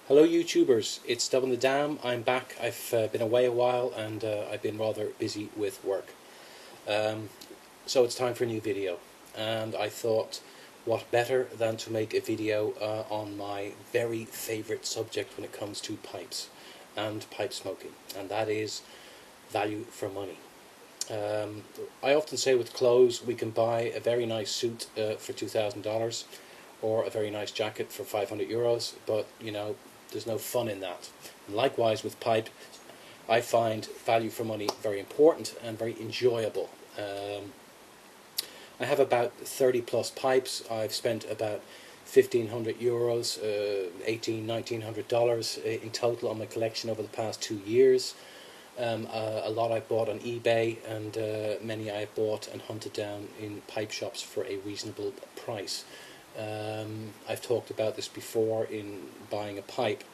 Hello YouTubers, it's Dub on the Dam. I'm back. I've been away a while and I've been rather busy with work. So it's time for a new video, and I thought what better than to make a video on my very favourite subject when it comes to pipes and pipe smoking, and that is value for money. I often say with clothes we can buy a very nice suit for $2,000 or a very nice jacket for €500, but there's no fun in that. And likewise with pipe, I find value for money very important and very enjoyable. I have about 30 plus pipes. I've spent about €1,500, $1,900 in total on my collection over the past 2 years. A lot I bought on eBay, and many I bought and hunted down in pipe shops for a reasonable price. I've talked about this before in buying a pipe.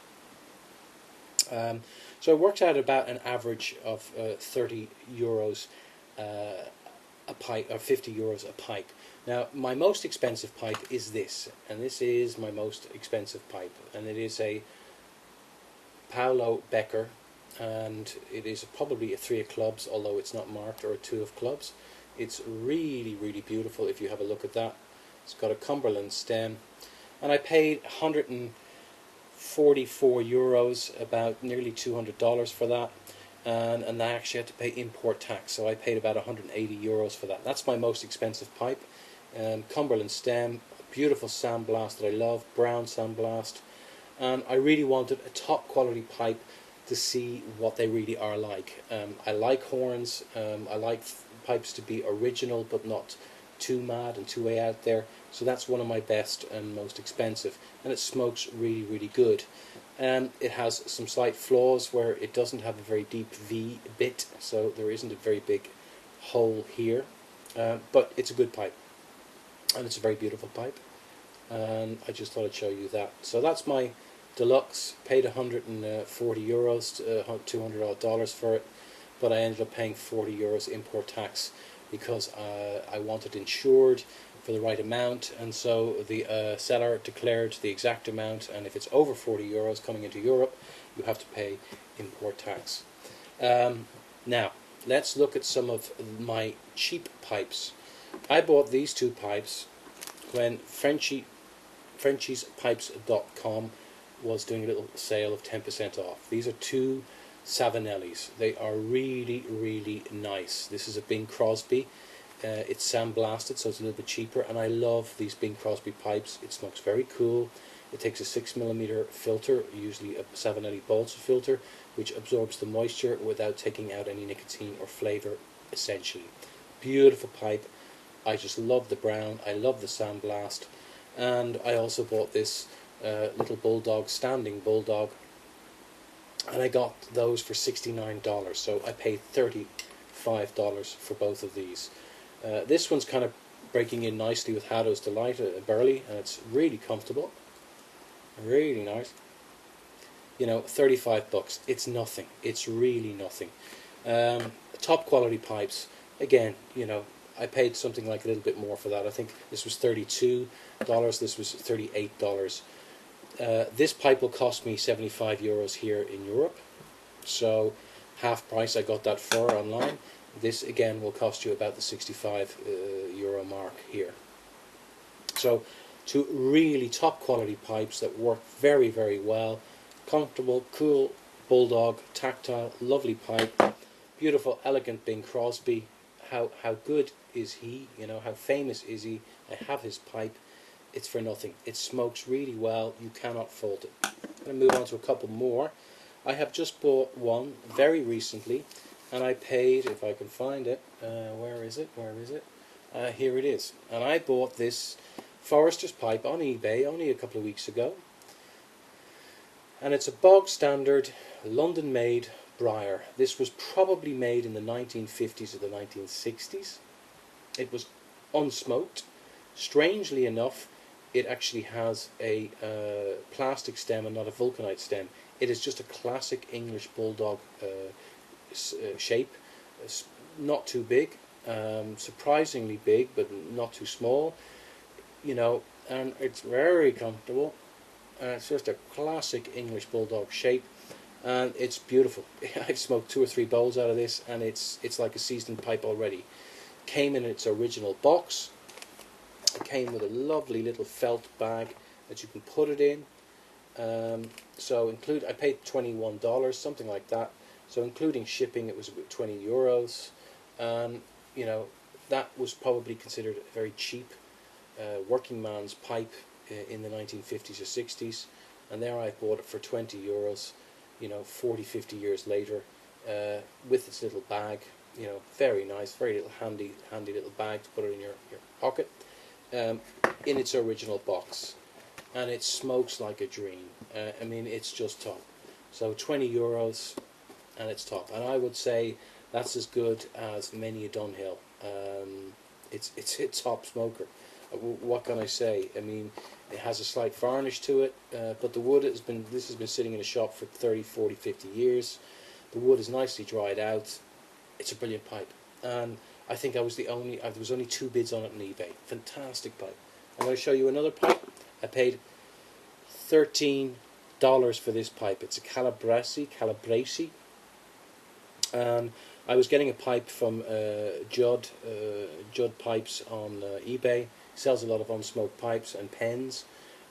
So I worked out about an average of €30 a pipe, or €50 a pipe. Now my most expensive pipe is this, and this is my most expensive pipe, and it is a Paulo Becker, and it is probably a 3 of clubs, although it's not marked, or a 2 of clubs. It's really beautiful if you have a look at that. It's got a Cumberland stem, and I paid €144, about nearly $200 for that, and I actually had to pay import tax, so I paid about €180 for that. That's my most expensive pipe. Cumberland stem, beautiful sandblast that I love, brown sandblast, and I really wanted a top quality pipe to see what they really are like. I like horns, I like pipes to be original but not too mad and too way out there, so that's one of my best and most expensive, and it smokes really good. It has some slight flaws where it doesn't have a very deep V bit, so there isn't a very big hole here, but it's a good pipe, and it's a very beautiful pipe, and I just thought I'd show you that. So that's my deluxe. Paid €140, $200 for it, but I ended up paying €40 import tax because I wanted insured for the right amount, and so the seller declared the exact amount, and if it's over €40 coming into Europe, you have to pay import tax. Now let's look at some of my cheap pipes. I bought these 2 pipes when FrenchiesPipes.com was doing a little sale of 10% off. These are 2 Savinellis. They are really nice. This is a Bing Crosby. It's sandblasted, so it's a little bit cheaper, and I love these Bing Crosby pipes. It smokes very cool. It takes a 6mm filter, usually a Savinelli Balsa filter, which absorbs the moisture without taking out any nicotine or flavour, essentially. Beautiful pipe. I just love the brown. I love the sandblast. And I also bought this little bulldog, standing bulldog, and I got those for $69, so I paid $35 for both of these. This one's kind of breaking in nicely with Haddo's Delight, Burley, and it's really comfortable, really nice. 35 bucks, it's nothing. It's really nothing. Top quality pipes, again, I paid something like a little bit more for that. I think this was $32, this was $38. This pipe will cost me €75 here in Europe, so half price I got that for online. This again will cost you about the €65 mark here. So 2 really top quality pipes that work very well. Comfortable, cool, bulldog, tactile, lovely pipe. Beautiful, elegant Bing Crosby. How good is he? How famous is he? I have his pipe. It's for nothing. It smokes really well. You cannot fault it. I'm going to move on to a couple more. I have just bought one very recently, and I paid, if I can find it, where is it? Here it is. And I bought this Forester's pipe on eBay only a couple of weeks ago, and it's a bog standard London made Briar. This was probably made in the 1950s or the 1960s. It was unsmoked. Strangely enough, it actually has a plastic stem and not a vulcanite stem. It is just a classic English bulldog shape. It's not too big, surprisingly big, but not too small. And it's very comfortable. It's just a classic English Bulldog shape, and it's beautiful. I've smoked 2 or 3 bowls out of this, and it's like a seasoned pipe already. Came in its original box. It came with a lovely little felt bag that you can put it in. So I paid $21, something like that. So including shipping, it was about €20. You know, that was probably considered a very cheap working man's pipe in the 1950s or 60s. And there I bought it for €20, you know, 40, 50 years later, with its little bag. You know, very nice, very little handy little bag to put it in your pocket, in its original box. And it smokes like a dream. I mean, it's just top. So €20, and it's top. And I would say that's as good as many a Dunhill. It's a top smoker. What can I say? I mean, it has a slight varnish to it, but the wood has been sitting in a shop for 30, 40, 50 years. The wood is nicely dried out. It's a brilliant pipe, and I think there was only 2 bids on it on eBay. Fantastic pipe. I'm going to show you another pipe. I paid $13 for this pipe. It's a Calabrese. I was getting a pipe from Judd Pipes on eBay. He sells a lot of unsmoked pipes and pens,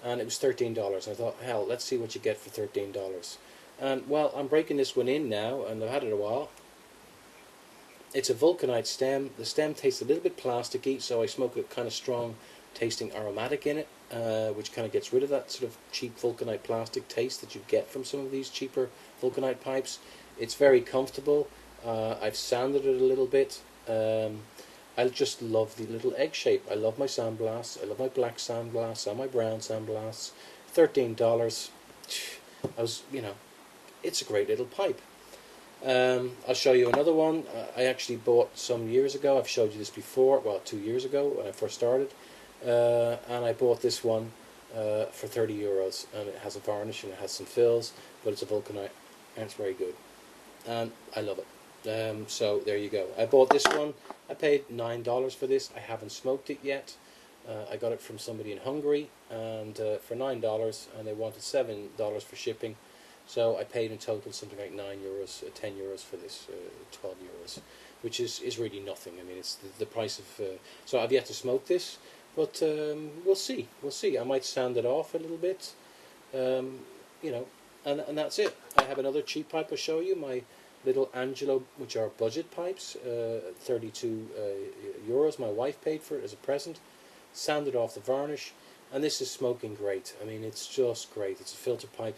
and it was $13. I thought, hell, let's see what you get for $13. And well, I'm breaking this one in now, and I've had it a while. It's a vulcanite stem. The stem tastes a little bit plasticky, so I smoke a kind of strong tasting aromatic in it, which kind of gets rid of that sort of cheap vulcanite plastic taste that you get from some of these cheaper vulcanite pipes. It's very comfortable. I've sanded it a little bit. I just love the little egg shape. I love my sandblasts. I love my black sandblasts and my brown sandblasts. $13. It's a great little pipe. I'll show you another one. I actually bought some years ago. I've showed you this before. Well, 2 years ago when I first started, and I bought this one for €30, and it has a varnish and it has some fills, but it's a vulcanite, and it's very good, and I love it. So there you go. I bought this one. I paid $9 for this. I haven't smoked it yet. I got it from somebody in Hungary, and for $9, and they wanted $7 for shipping. So I paid in total something like €9, €10 for this, €12, which is really nothing. I mean, it's the price of. So I've yet to smoke this, but we'll see. We'll see. I might sand it off a little bit, you know, and that's it. I have another cheap pipe I'll show you. My little Angelo, which are budget pipes, €32. My wife paid for it as a present. Sanded off the varnish, and this is smoking great. I mean, it's just great. It's a filter pipe.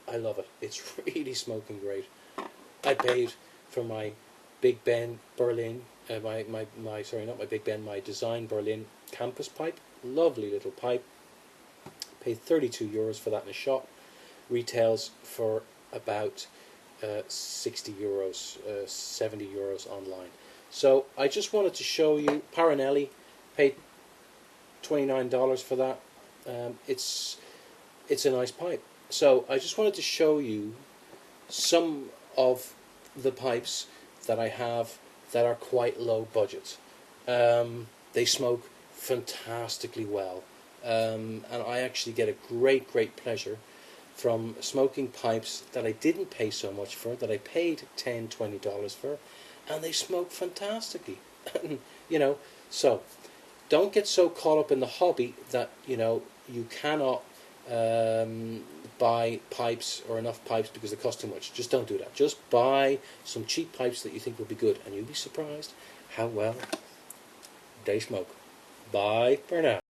I love it. It's really smoking great. I paid for my Big Ben Berlin, my Design Berlin campus pipe. Lovely little pipe. Paid €32 for that in a shop. Retails for about €60, €70 online. So I just wanted to show you Paranelli. Paid $29 for that. It's a nice pipe. So I just wanted to show you some of the pipes that I have that are quite low budget. They smoke fantastically well, and I actually get a great pleasure from smoking pipes that I didn't pay so much for, that I paid $10, $20 for, and they smoke fantastically. You know, so don't get so caught up in the hobby that, you know, you cannot buy pipes or enough pipes because they cost too much. Just don't do that. Just buy some cheap pipes that you think will be good, and you'll be surprised how well they smoke. Bye for now.